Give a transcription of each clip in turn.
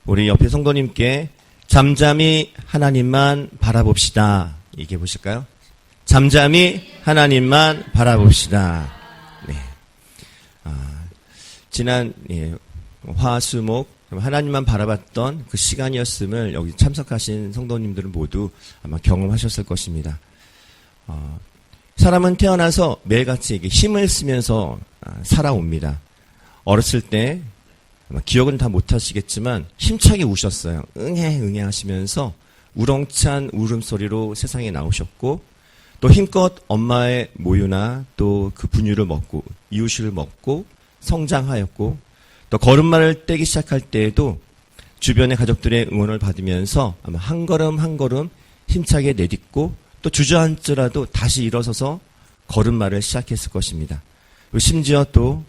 우리 옆에 성도님께 잠잠히 하나님만 바라봅시다. 얘기해 보실까요? 잠잠히 하나님만 바라봅시다. 네. 지난 화수목 하나님만 바라봤던 그 시간이었음을 여기 참석하신 성도님들은 모두 아마 경험하셨을 것입니다. 사람은 태어나서 매일같이 힘을 쓰면서 살아옵니다. 어렸을 때 아마 기억은 다 못하시겠지만 힘차게 우셨어요. 응애 응애 하시면서 우렁찬 울음소리로 세상에 나오셨고, 또 힘껏 엄마의 모유나 또 그 분유를 먹고 이유식을 먹고 성장하였고, 또 걸음마를 떼기 시작할 때에도 주변의 가족들의 응원을 받으면서 아마 한 걸음 한 걸음 힘차게 내딛고, 또 주저앉더라도 다시 일어서서 걸음마를 시작했을 것입니다. 그리고 심지어 또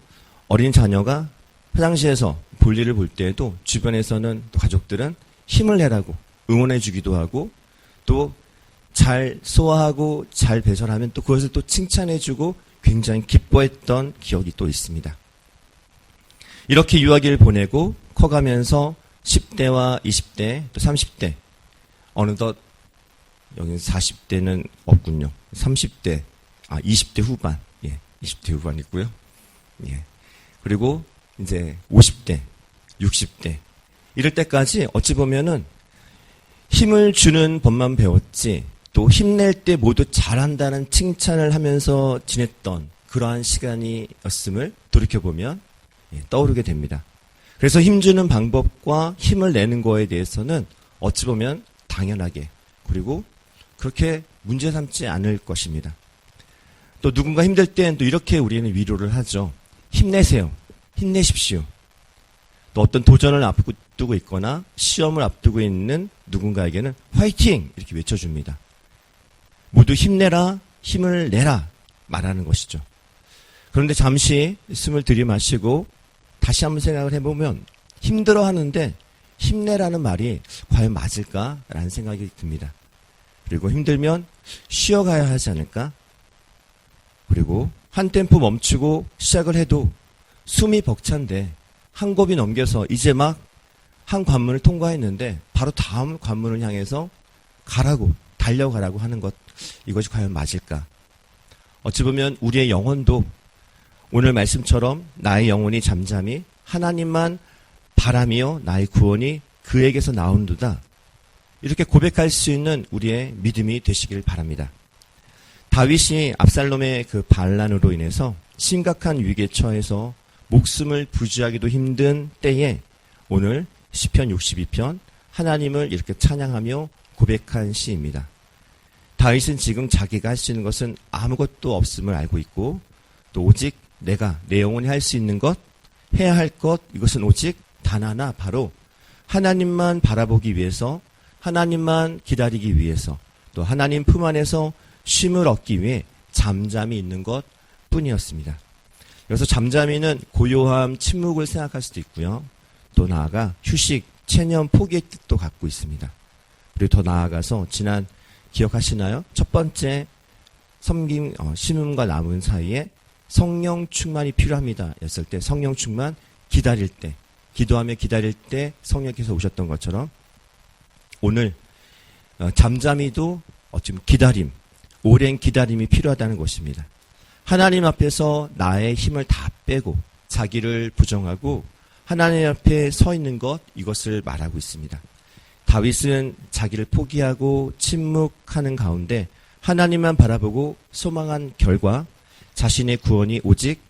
어린 자녀가 화장실에서 볼일을 볼 때에도 주변에서는 또 가족들은 힘을 내라고 응원해 주기도 하고, 또 잘 소화하고 잘 배설하면 또 그것을 또 칭찬해 주고 굉장히 기뻐했던 기억이 또 있습니다. 이렇게 유아기를 보내고 커가면서 10대와 20대 또 30대, 어느덧 여기는 40대는 없군요. 30대, 20대 후반, 20대 후반 있고요. 그리고 이제 50대, 60대 이럴 때까지 어찌 보면은 힘을 주는 법만 배웠지, 또 힘낼 때 모두 잘한다는 칭찬을 하면서 지냈던 그러한 시간이었음을 돌이켜보면 떠오르게 됩니다. 그래서 힘주는 방법과 힘을 내는 거에 대해서는 어찌 보면 당연하게, 그리고 그렇게 문제 삼지 않을 것입니다. 또 누군가 힘들 때는 또 이렇게 우리는 위로를 하죠. 힘내세요. 힘내십시오. 또 어떤 도전을 앞두고 있거나 시험을 앞두고 있는 누군가에게는 화이팅! 이렇게 외쳐줍니다. 모두 힘내라, 힘을 내라 말하는 것이죠. 그런데 잠시 숨을 들이마시고 다시 한번 생각을 해보면 힘들어하는데 힘내라는 말이 과연 맞을까라는 생각이 듭니다. 그리고 힘들면 쉬어가야 하지 않을까? 그리고 한 템포 멈추고 시작을 해도 숨이 벅찬데 한 곱이 넘겨서 이제 막 한 관문을 통과했는데 바로 다음 관문을 향해서 가라고, 달려가라고 하는 것, 이것이 과연 맞을까? 어찌 보면 우리의 영혼도 오늘 말씀처럼 나의 영혼이 잠잠히 하나님만 바라며 나의 구원이 그에게서 나온도다, 이렇게 고백할 수 있는 우리의 믿음이 되시길 바랍니다. 다윗이 압살롬의 그 반란으로 인해서 심각한 위기에 처해서 목숨을 부지하기도 힘든 때에 오늘 시편 62편 하나님을 이렇게 찬양하며 고백한 시입니다. 다윗은 지금 자기가 할 수 있는 것은 아무것도 없음을 알고 있고, 또 오직 내가 내 영혼이 할 수 있는 것, 해야 할 것, 이것은 오직 단 하나, 바로 하나님만 바라보기 위해서, 하나님만 기다리기 위해서, 또 하나님 품 안에서 쉼을 얻기 위해 잠잠히 있는 것 뿐이었습니다. 그래서 잠잠히는 고요함, 침묵을 생각할 수도 있고요. 또 나아가 휴식, 체념, 포기의 뜻도 갖고 있습니다. 그리고 더 나아가서 지난 기억하시나요? 첫 번째 섬김, 심음과 남은 사이에 성령 충만이 필요합니다 였을 때 성령 충만, 기다릴 때, 기도하며 기다릴 때 성령께서 오셨던 것처럼 오늘 잠잠히도 어찌 보면 기다림, 오랜 기다림이 필요하다는 것입니다. 하나님 앞에서 나의 힘을 다 빼고 자기를 부정하고 하나님 앞에 서 있는 것, 이것을 말하고 있습니다. 다윗은 자기를 포기하고 침묵하는 가운데 하나님만 바라보고 소망한 결과 자신의 구원이 오직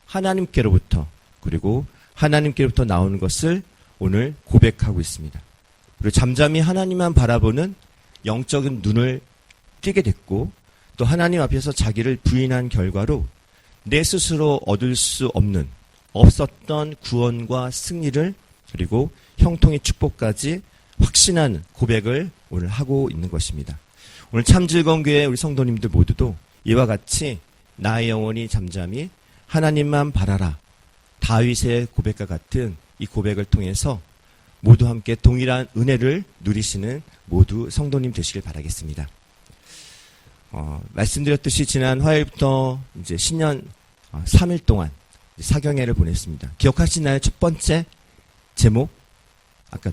하나님께로부터, 그리고 하나님께로부터 나오는 것을 오늘 고백하고 있습니다. 그리고 잠잠히 하나님만 바라보는 영적인 눈을 뜨게 됐고, 또 하나님 앞에서 자기를 부인한 결과로 내 스스로 얻을 수 없었던 구원과 승리를, 그리고 형통의 축복까지 확신한 고백을 오늘 하고 있는 것입니다. 오늘 참 즐거운 교회 우리 성도님들 모두도 이와 같이 나의 영혼이 잠잠히 하나님만 바라라, 다윗의 고백과 같은 이 고백을 통해서 모두 함께 동일한 은혜를 누리시는 모두 성도님 되시길 바라겠습니다. 말씀드렸듯이 지난 화요일부터 이제 신년 3일 동안 사경회를 보냈습니다. 기억하시나요? 첫 번째 제목, 아까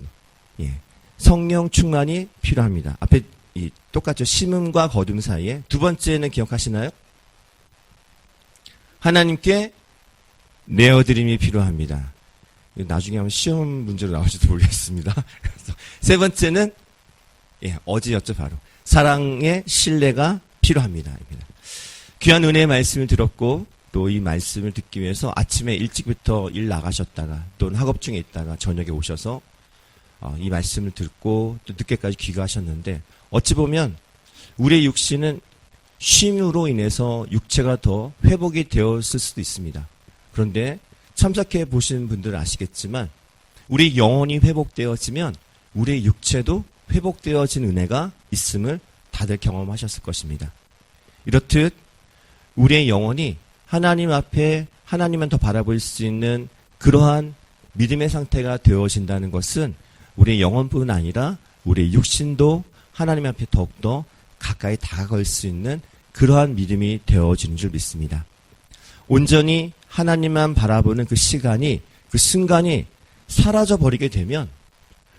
예, 성령 충만이 필요합니다. 앞에 똑같죠. 심음과 거둠 사이에. 두 번째는 기억하시나요? 하나님께 내어드림이 필요합니다. 나중에 한번 시험 문제로 나올지도 모르겠습니다. 그래서 세 번째는 어제였죠. 바로 사랑의 신뢰가 필요합니다. 귀한 은혜의 말씀을 들었고 또 이 말씀을 듣기 위해서 아침에 일찍부터 일 나가셨다가 또는 학업 중에 있다가 저녁에 오셔서 이 말씀을 듣고 또 늦게까지 귀가하셨는데 어찌 보면 우리의 육신은 쉼으로 인해서 육체가 더 회복이 되었을 수도 있습니다. 그런데 참석해 보신 분들은 아시겠지만 우리 영혼이 회복되어지면 우리의 육체도 회복되어진 은혜가 있음을 다들 경험하셨을 것입니다. 이렇듯 우리의 영혼이 하나님 앞에 하나님만 더 바라볼 수 있는 그러한 믿음의 상태가 되어진다는 것은 우리의 영혼뿐 아니라 우리의 육신도 하나님 앞에 더욱더 가까이 다가갈 수 있는 그러한 믿음이 되어지는 줄 믿습니다. 온전히 하나님만 바라보는 그 시간이, 그 순간이 사라져버리게 되면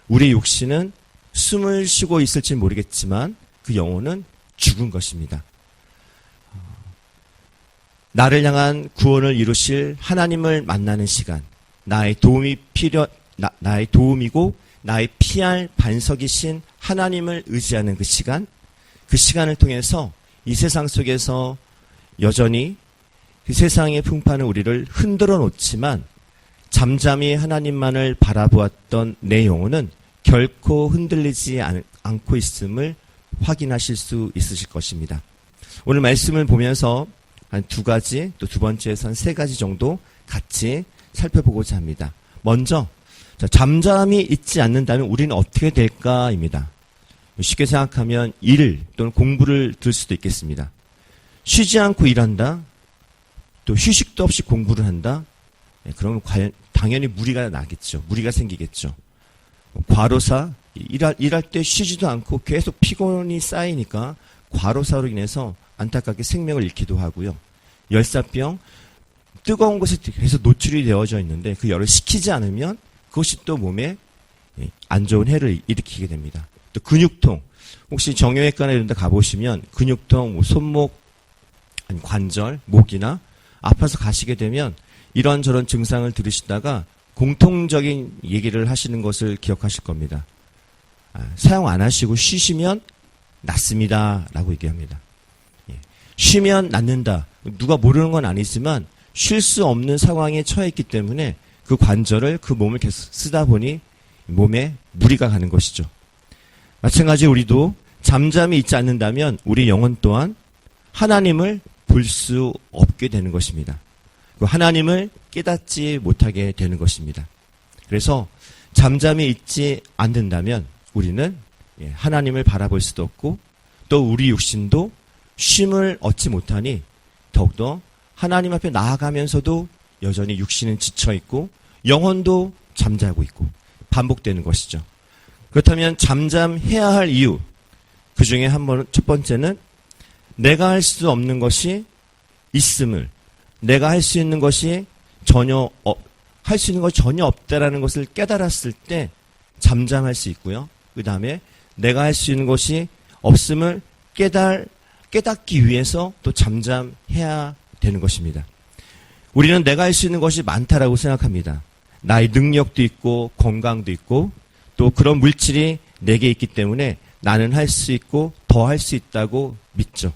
우리의 육신은 숨을 쉬고 있을지 모르겠지만 그 영혼은 죽은 것입니다. 나를 향한 구원을 이루실 하나님을 만나는 시간, 나의 도움이고 나의 피할 반석이신 하나님을 의지하는 그 시간을 통해서 이 세상 속에서 여전히 그 세상의 풍파는 우리를 흔들어 놓지만 잠잠히 하나님만을 바라보았던 내 영혼은 결코 흔들리지 않고 있음을 확인하실 수 있으실 것입니다. 오늘 말씀을 보면서 한 두 가지, 또 두 번째에서 한 세 가지 정도 같이 살펴보고자 합니다. 먼저 잠잠히 있지 않는다면 우리는 어떻게 될까입니다. 쉽게 생각하면 일 또는 공부를 들 수도 있겠습니다. 쉬지 않고 일한다, 또 휴식도 없이 공부를 한다. 그러면 당연히 무리가 나겠죠. 무리가 생기겠죠. 과로사, 일할 때 쉬지도 않고 계속 피곤이 쌓이니까 과로사로 인해서 안타깝게 생명을 잃기도 하고요. 열사병, 뜨거운 곳에 계속 노출이 되어져 있는데 그 열을 식히지 않으면 그것이 또 몸에 안 좋은 해를 일으키게 됩니다. 또 근육통, 혹시 정형외과나 이런 데 가보시면 근육통, 손목, 관절, 목이나 아파서 가시게 되면 이런저런 증상을 들으시다가 공통적인 얘기를 하시는 것을 기억하실 겁니다. 사용 안 하시고 쉬시면 낫습니다 라고 얘기합니다. 쉬면 낫는다. 누가 모르는 건 아니지만 쉴 수 없는 상황에 처해 있기 때문에 그 관절을, 그 몸을 계속 쓰다 보니 몸에 무리가 가는 것이죠. 마찬가지로 우리도 잠잠히 있지 않는다면 우리 영혼 또한 하나님을 볼 수 없게 되는 것입니다. 하나님을 깨닫지 못하게 되는 것입니다. 그래서 잠잠히 있지 않는다면 우리는 하나님을 바라볼 수도 없고 또 우리 육신도 쉼을 얻지 못하니 더욱더 하나님 앞에 나아가면서도 여전히 육신은 지쳐있고 영혼도 잠자고 있고 반복되는 것이죠. 그렇다면 잠잠해야 할 이유, 그 중에 첫 번째는 내가 할 수 없는 것이 있음을, 내가 할 수 있는 것이 전혀 없다라는 것을 깨달았을 때 잠잠할 수 있고요. 그 다음에 내가 할 수 있는 것이 없음을 깨닫기 위해서 또 잠잠해야 되는 것입니다. 우리는 내가 할 수 있는 것이 많다라고 생각합니다. 나의 능력도 있고 건강도 있고 또 그런 물질이 내게 있기 때문에 나는 할 수 있고 더 할 수 있다고 믿죠.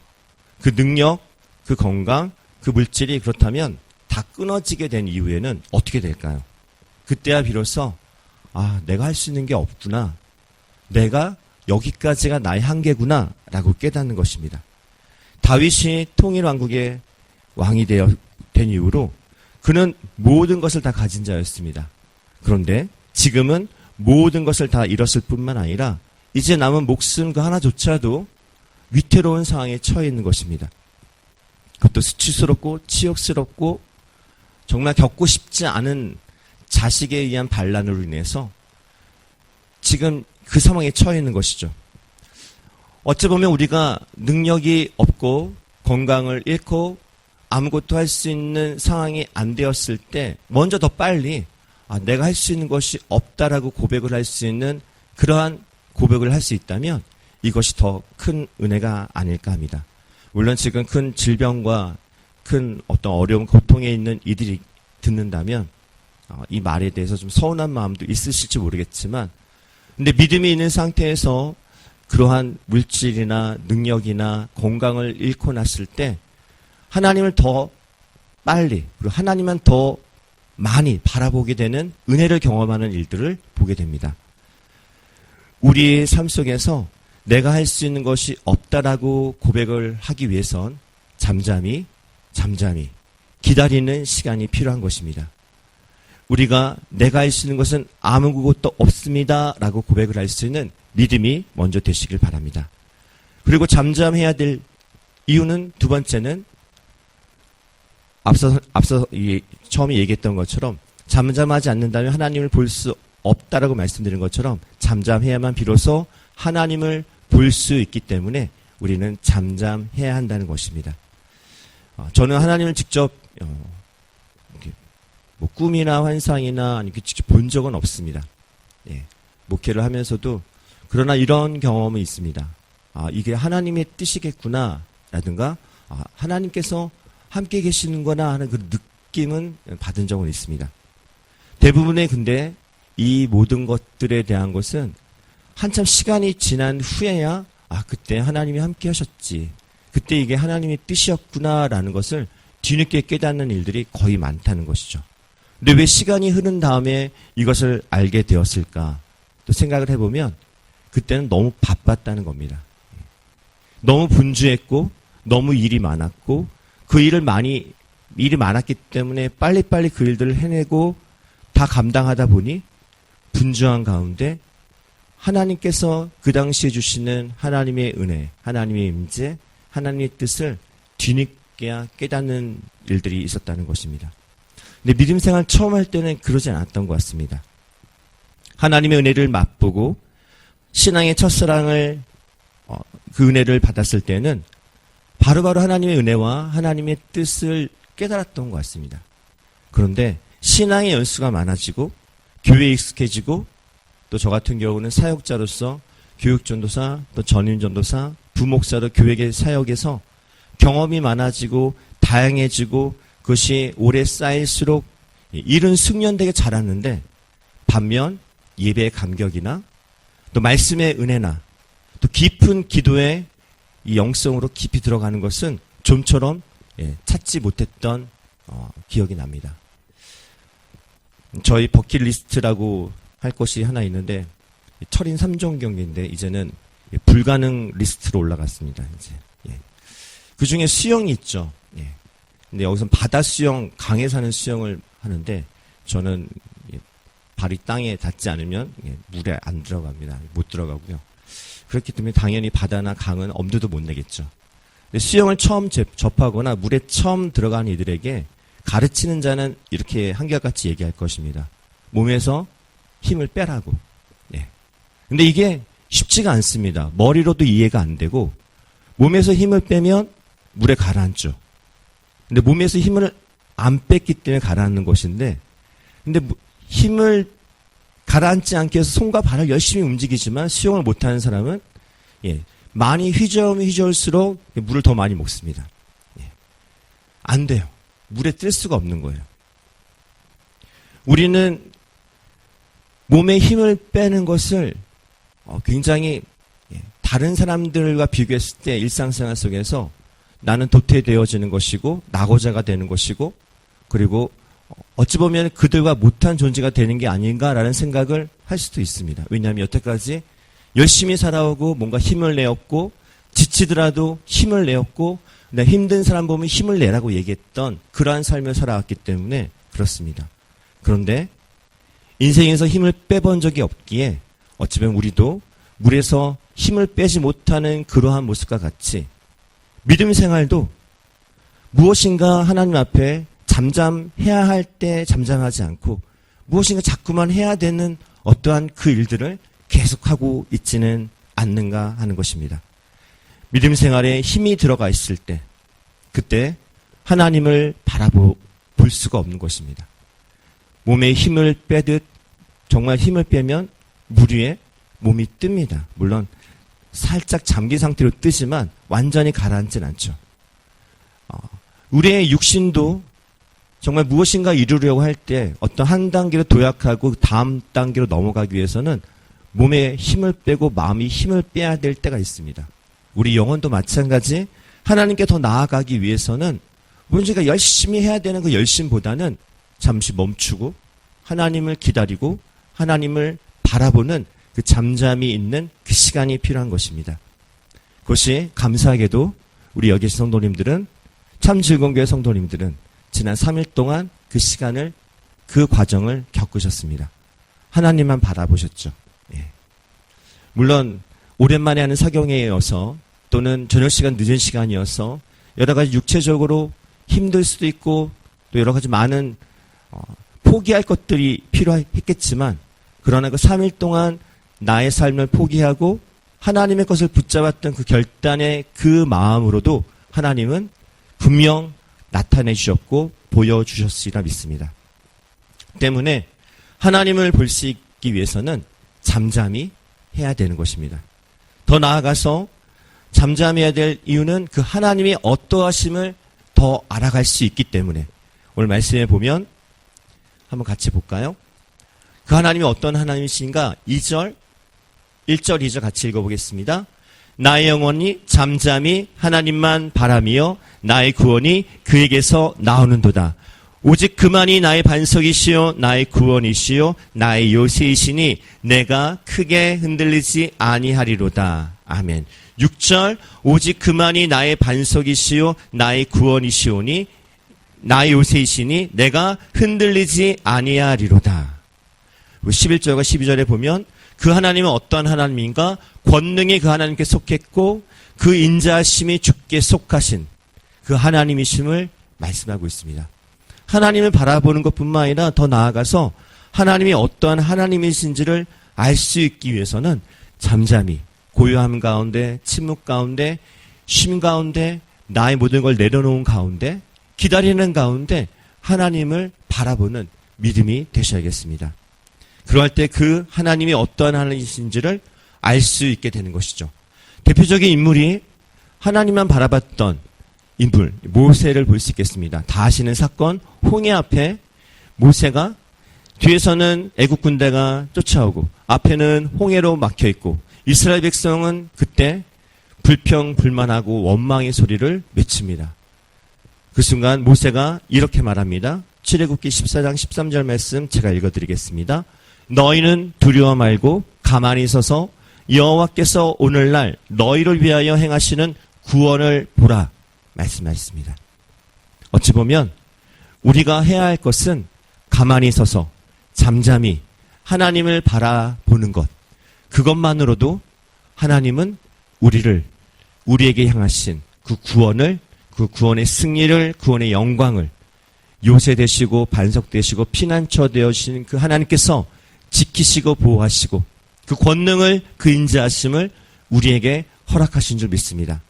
그 능력, 그 건강, 그 물질이 그렇다면 다 끊어지게 된 이후에는 어떻게 될까요? 그때야 비로소 내가 할 수 있는 게 없구나. 내가 여기까지가 나의 한계구나 라고 깨닫는 것입니다. 다윗이 통일왕국의 왕이 된 이후로 그는 모든 것을 다 가진 자였습니다. 그런데 지금은 모든 것을 다 잃었을 뿐만 아니라 이제 남은 목숨 그 하나조차도 위태로운 상황에 처해 있는 것입니다. 그것도 수치스럽고 치욕스럽고 정말 겪고 싶지 않은 자식에 의한 반란으로 인해서 지금 그 상황에 처해 있는 것이죠. 어찌 보면 우리가 능력이 없고 건강을 잃고 아무것도 할 수 있는 상황이 안 되었을 때 먼저 더 빨리 내가 할 수 있는 것이 없다라고 고백을 할 수 있는 그러한 고백을 할 수 있다면 이것이 더 큰 은혜가 아닐까 합니다. 물론 지금 큰 질병과 큰 어떤 어려움, 고통에 있는 이들이 듣는다면 이 말에 대해서 좀 서운한 마음도 있으실지 모르겠지만, 근데 믿음이 있는 상태에서 그러한 물질이나 능력이나 건강을 잃고 났을 때 하나님을 더 빨리, 그리고 하나님만 더 많이 바라보게 되는 은혜를 경험하는 일들을 보게 됩니다. 우리의 삶 속에서 내가 할 수 있는 것이 없다라고 고백을 하기 위해선 잠잠히 기다리는 시간이 필요한 것입니다. 우리가 내가 할 수 있는 것은 아무것도 없습니다 라고 고백을 할 수 있는 믿음이 먼저 되시길 바랍니다. 그리고 잠잠해야 될 이유는 두 번째는 앞서 처음에 얘기했던 것처럼 잠잠하지 않는다면 하나님을 볼 수 없다라고 말씀드린 것처럼 잠잠해야만 비로소 하나님을 볼 수 있기 때문에 우리는 잠잠해야 한다는 것입니다. 저는 하나님을 직접 뭐 꿈이나 환상이나 아니 직접 본 적은 없습니다. 예, 목회를 하면서도 그러나 이런 경험은 있습니다. 이게 하나님의 뜻이겠구나 라든가 하나님께서 함께 계시는구나 하는 그 느낌은 받은 적은 있습니다. 대부분의 근데 이 모든 것들에 대한 것은 한참 시간이 지난 후에야 그때 하나님이 함께 하셨지, 그때 이게 하나님의 뜻이었구나라는 것을 뒤늦게 깨닫는 일들이 거의 많다는 것이죠. 근데 왜 시간이 흐른 다음에 이것을 알게 되었을까? 또 생각을 해보면 그때는 너무 바빴다는 겁니다. 너무 분주했고 너무 일이 많았고 그 일이 많았기 때문에 빨리빨리 그 일들을 해내고 다 감당하다 보니 분주한 가운데 하나님께서 그 당시에 주시는 하나님의 은혜, 하나님의 임재, 하나님의 뜻을 뒤늦게야 깨닫는 일들이 있었다는 것입니다. 근데 믿음 생활 처음 할 때는 그러지 않았던 것 같습니다. 하나님의 은혜를 맛보고 신앙의 첫사랑을 그 은혜를 받았을 때는 바로바로 하나님의 은혜와 하나님의 뜻을 깨달았던 것 같습니다. 그런데 신앙의 연수가 많아지고 교회에 익숙해지고 또 저 같은 경우는 사역자로서 교육전도사, 또 전임전도사, 부목사로 교회의 사역에서 경험이 많아지고 다양해지고 그것이 오래 쌓일수록 일은 숙련되게 자랐는데, 반면 예배의 감격이나 또 말씀의 은혜나 또 깊은 기도의 이 영성으로 깊이 들어가는 것은 좀처럼 찾지 못했던 기억이 납니다. 저희 버킷리스트라고 할 것이 하나 있는데 철인 3종 경기인데 이제는 불가능 리스트로 올라갔습니다. 이제 그 중에 수영이 있죠. 근데 여기서 바다 수영, 강에 사는 수영을 하는데 저는 발이 땅에 닿지 않으면 물에 안 들어갑니다. 못 들어가고요. 그렇기 때문에 당연히 바다나 강은 엄두도 못 내겠죠. 근데 수영을 처음 접하거나 물에 처음 들어간 이들에게 가르치는 자는 이렇게 한결같이 얘기할 것입니다. 몸에서 힘을 빼라고. 근데 이게 쉽지가 않습니다. 머리로도 이해가 안 되고 몸에서 힘을 빼면 물에 가라앉죠. 근데 몸에서 힘을 안 뺐기 때문에 가라앉는 것인데, 근데 힘을 가라앉지 않게 해서 손과 발을 열심히 움직이지만 수영을 못하는 사람은 많이 휘저을수록 물을 더 많이 먹습니다. 안 돼요. 물에 뜰 수가 없는 거예요. 우리는 몸에 힘을 빼는 것을 굉장히 다른 사람들과 비교했을 때 일상생활 속에서 나는 도태되어지는 것이고 낙오자가 되는 것이고, 그리고 어찌 보면 그들과 못한 존재가 되는 게 아닌가라는 생각을 할 수도 있습니다. 왜냐하면 여태까지 열심히 살아오고 뭔가 힘을 내었고 지치더라도 힘을 내었고 힘든 사람 보면 힘을 내라고 얘기했던 그러한 삶을 살아왔기 때문에 그렇습니다. 그런데 인생에서 힘을 빼본 적이 없기에 어찌 보면 우리도 물에서 힘을 빼지 못하는 그러한 모습과 같이 믿음 생활도 무엇인가 하나님 앞에 잠잠해야 할 때 잠잠하지 않고 무엇인가 자꾸만 해야 되는 어떠한 그 일들을 계속하고 있지는 않는가 하는 것입니다. 믿음 생활에 힘이 들어가 있을 때 그때 하나님을 바라볼 수가 없는 것입니다. 몸에 힘을 빼듯 정말 힘을 빼면 물 위에 몸이 뜹니다. 물론 살짝 잠긴 상태로 뜨지만 완전히 가라앉진 않죠. 우리의 육신도 정말 무엇인가 이루려고 할 때 어떤 한 단계로 도약하고 다음 단계로 넘어가기 위해서는 몸에 힘을 빼고 마음이 힘을 빼야 될 때가 있습니다. 우리 영혼도 마찬가지 하나님께 더 나아가기 위해서는 우리가 열심히 해야 되는 그 열심보다는 잠시 멈추고 하나님을 기다리고 하나님을 바라보는 그 잠잠이 있는 그 시간이 필요한 것입니다. 그것이 감사하게도 우리 여기 성도님들은 참 즐거운 교회 성도님들은 지난 3일 동안 그 시간을 그 과정을 겪으셨습니다. 하나님만 바라보셨죠. 예. 물론 오랜만에 하는 사경회여서 또는 저녁 시간 늦은 시간이어서 여러 가지 육체적으로 힘들 수도 있고 또 여러 가지 많은 포기할 것들이 필요했겠지만 그러나 그 3일 동안 나의 삶을 포기하고 하나님의 것을 붙잡았던 그 결단의 그 마음으로도 하나님은 분명 나타내 주셨고 보여주셨으리라 믿습니다. 때문에 하나님을 볼 수 있기 위해서는 잠잠히 해야 되는 것입니다. 더 나아가서 잠잠해야 될 이유는 그 하나님이 어떠하심을 더 알아갈 수 있기 때문에 오늘 말씀에 보면 한번 같이 볼까요? 그 하나님이 어떤 하나님이신가? 1절, 2절 같이 읽어보겠습니다. 나의 영혼이 잠잠히 하나님만 바라며 나의 구원이 그에게서 나오는도다. 오직 그만이 나의 반석이시요 나의 구원이시요 나의 요새이시니 내가 크게 흔들리지 아니하리로다. 아멘. 6절 오직 그만이 나의 반석이시요 나의 구원이시오니 나의 요새이시니 내가 흔들리지 아니하리로다. 11절과 12절에 보면 그 하나님은 어떠한 하나님인가? 권능이 그 하나님께 속했고 그 인자하심이 주께 속하신 그 하나님이심을 말씀하고 있습니다. 하나님을 바라보는 것뿐만 아니라 더 나아가서 하나님이 어떠한 하나님이신지를 알 수 있기 위해서는 잠잠히 고요함 가운데 침묵 가운데 쉼 가운데 나의 모든 걸 내려놓은 가운데 기다리는 가운데 하나님을 바라보는 믿음이 되셔야겠습니다. 그럴 때 그 하나님이 어떠한 하나님이신지를 알 수 있게 되는 것이죠. 대표적인 인물이 하나님만 바라봤던 인물 모세를 볼 수 있겠습니다. 다 아시는 사건 홍해 앞에 모세가 뒤에서는 애국 군대가 쫓아오고 앞에는 홍해로 막혀있고 이스라엘 백성은 그때 불평불만하고 원망의 소리를 외칩니다. 그 순간 모세가 이렇게 말합니다. 출애굽기 14장 13절 말씀 제가 읽어드리겠습니다. 너희는 두려워 말고 가만히 서서 여호와께서 오늘날 너희를 위하여 행하시는 구원을 보라 말씀하셨습니다. 어찌 보면 우리가 해야 할 것은 가만히 서서 잠잠히 하나님을 바라보는 것, 그것만으로도 하나님은 우리에게 향하신 그 구원을, 그 구원의 승리를, 구원의 영광을 요새 되시고 반석 되시고 피난처 되어주신 그 하나님께서 지키시고 보호하시고 그 권능을, 그 인자하심을 우리에게 허락하신 줄 믿습니다.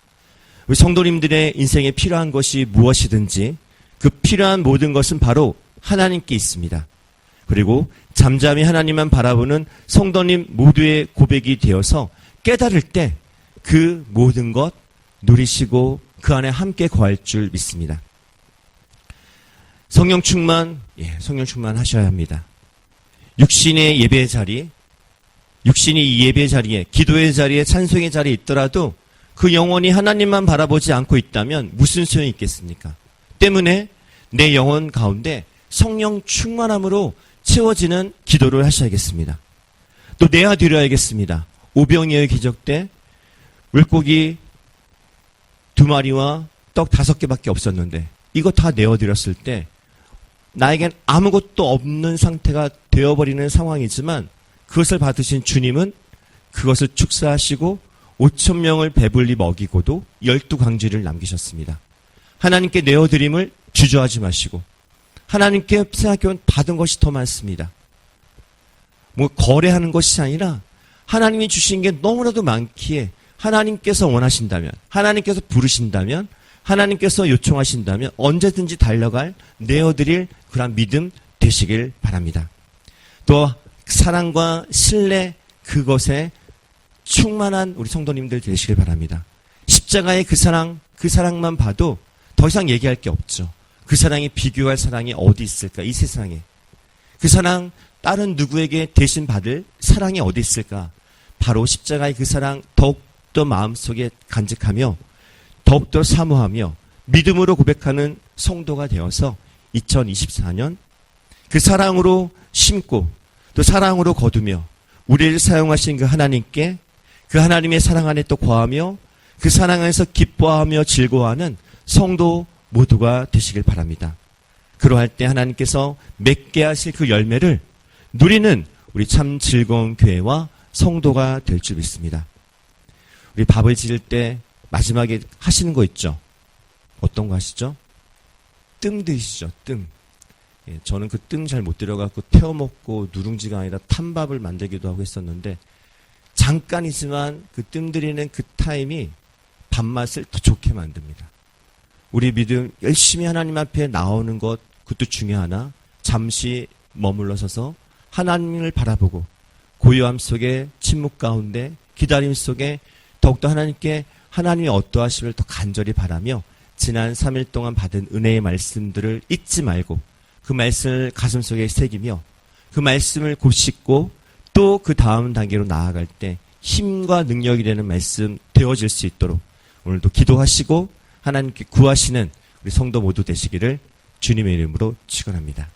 우리 성도님들의 인생에 필요한 것이 무엇이든지 그 필요한 모든 것은 바로 하나님께 있습니다. 그리고 잠잠히 하나님만 바라보는 성도님 모두의 고백이 되어서 깨달을 때 그 모든 것 누리시고 그 안에 함께 거할 줄 믿습니다. 성령 충만 하셔야 합니다. 육신의 예배의 자리, 육신이 이 예배의 자리에, 기도의 자리에, 찬송의 자리에 있더라도 그 영혼이 하나님만 바라보지 않고 있다면 무슨 소용이 있겠습니까? 때문에 내 영혼 가운데 성령 충만함으로 채워지는 기도를 하셔야겠습니다. 또 내어드려야겠습니다. 오병이어의 기적 때 물고기 2마리와 떡 5개밖에 없었는데 이거 다 내어드렸을 때 나에겐 아무것도 없는 상태가 되어버리는 상황이지만 그것을 받으신 주님은 그것을 축사하시고 5,000명을 배불리 먹이고도 12광지를 남기셨습니다. 하나님께 내어드림을 주저하지 마시고 하나님께 생각해보면 받은 것이 더 많습니다. 거래하는 것이 아니라 하나님이 주신 게 너무나도 많기에 하나님께서 원하신다면, 하나님께서 부르신다면, 하나님께서 요청하신다면 언제든지 달려갈 내어드릴 그런 믿음 되시길 바랍니다. 또 사랑과 신뢰 그것에 충만한 우리 성도님들 되시길 바랍니다. 십자가의 그 사랑만 봐도 더 이상 얘기할 게 없죠. 그 사랑이 비교할 사랑이 어디 있을까? 이 세상에. 그 사랑 다른 누구에게 대신 받을 사랑이 어디 있을까? 바로 십자가의 그 사랑 더욱더 마음속에 간직하며 더욱더 사모하며 믿음으로 고백하는 성도가 되어서 2024년 그 사랑으로 심고 또 사랑으로 거두며 우리를 사용하신 그 하나님께 그 하나님의 사랑 안에 또 거하며 그 사랑 안에서 기뻐하며 즐거워하는 성도 모두가 되시길 바랍니다. 그러할 때 하나님께서 맺게 하실 그 열매를 누리는 우리 참 즐거운 교회와 성도가 될 줄 믿습니다. 우리 밥을 지을 때 마지막에 하시는 거 있죠? 어떤 거 하시죠? 뜸 드시죠, 뜸. 예, 저는 그 뜸 잘 못 들여갖고 태워 먹고 누룽지가 아니라 탄밥을 만들기도 하고 했었는데 잠깐이지만 그 뜸 들이는 그 타임이 밥맛을 더 좋게 만듭니다. 우리 믿음 열심히 하나님 앞에 나오는 것 그것도 중요하나 잠시 머물러 서서 하나님을 바라보고 고요함 속에 침묵 가운데 기다림 속에 더욱더 하나님께 하나님의 어떠하심을 더 간절히 바라며 지난 3일 동안 받은 은혜의 말씀들을 잊지 말고 그 말씀을 가슴속에 새기며 그 말씀을 곱씹고 또 그 다음 단계로 나아갈 때 힘과 능력이 되는 말씀 되어질 수 있도록 오늘도 기도하시고 하나님께 구하시는 우리 성도 모두 되시기를 주님의 이름으로 축원합니다.